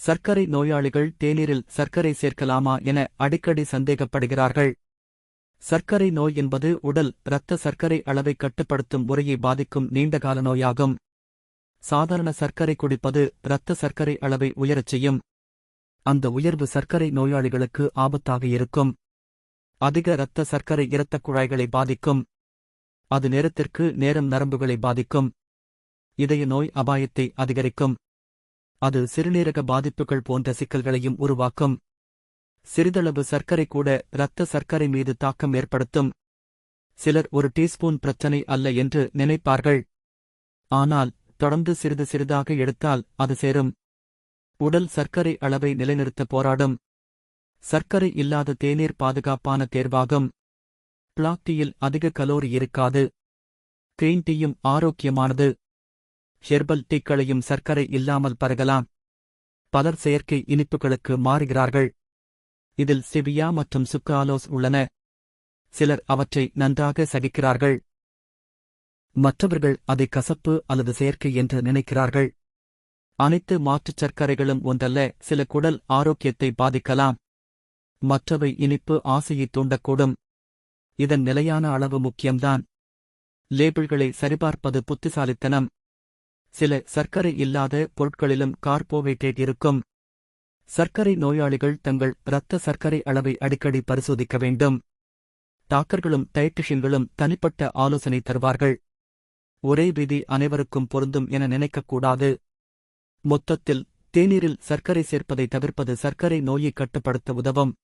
சர்க்கரை நோயாளிகள் தேநீரில் சர்க்கரை சேர்க்கலாமா என அடிக்கடி சந்தேகப்படுகிறார்கள். சர்க்கரை நோய் என்பது உடல் இரத்த சர்க்கரை அளவை கட்டுப்படுத்தும் முறையை பாதிக்கும் நீண்டகால நோயாகும். சாதாரண சர்க்கரை குடிப்பது இரத்த சர்க்கரை அளவை உயரச் செய்யும். அந்த உயர்வு சர்க்கரை நோயாளிகளுக்கு ஆபத்தாக இருக்கும். அதிக இரத்த சர்க்கரை இரத்தக் குழாய்களை பாதிக்கும். அது நேரத்திற்கு நேரம் நரம்புகளை பாதிக்கும். இதய நோய் அபாயத்தை அதிகரிக்கும். அது சிறுநீரக பாதிப்புகள் போன்ற சிக்கல்களையும் உருவாக்கும். சிறிதளவு சர்க்கரை கூட இரத்த சர்க்கரை மீது தாக்கம் ஏற்படுத்தும். சிலர் ஒரு டீஸ்பூன் பிரச்சனை அல்ல என்று நினைப்பார்கள். ஆனால் தொடர்ந்து சிறிது சிறிதாக எடுத்தால் அது சேரும். உடல் சர்க்கரை அளவை நிலைநிறுத்த போராடும். சர்க்கரை இல்லாத தேநீர் பாதுகாப்பான தேர்வாகும். பிளாக் டீயில் அதிக கலோரி இருக்காது. கிரீன் டீயும் ஆரோக்கியமானது. ஹெர்பல் டீக்களையும் சர்க்கரை இல்லாமல் பருகலாம். பலர் செயற்கை இனிப்புகளுக்கு மாறுகிறார்கள். இதில் ஸ்டெவியா மற்றும் சுக்ராலோஸ் உள்ளன. சிலர் அவற்றை நன்றாக சகிக்கிறார்கள். மற்றவர்கள் அதை கசப்பு அல்லது செயற்கை என்று நினைக்கிறார்கள். அனைத்து மாற்றுச் சர்க்கரைகளும் ஒன்றல்ல. சில குடல் ஆரோக்கியத்தை பாதிக்கலாம். மற்றவை இனிப்பு ஆசையை தூண்டக்கூடும். இதன் நிலையான அளவு முக்கியம்தான். லேபிள்களை சரிபார்ப்பது புத்திசாலித்தனம். சில சர்க்கரை இல்லாத பொருட்களிலும் கார்போஹைட்ரேட் இருக்கும். சர்க்கரை நோயாளிகள் தங்கள் இரத்த சர்க்கரை அளவை அடிக்கடி பரிசோதிக்க வேண்டும். டாக்டர்களும் டயட்டிஷியன்களும் தனிப்பட்ட ஆலோசனை தருவார்கள். ஒரே விதி அனைவருக்கும் பொருந்தும் என நினைக்கக்கூடாது. மொத்தத்தில் தேநீரில் சர்க்கரை சேர்ப்பதை தவிர்ப்பது சர்க்கரை நோயை கட்டுப்படுத்த உதவும்.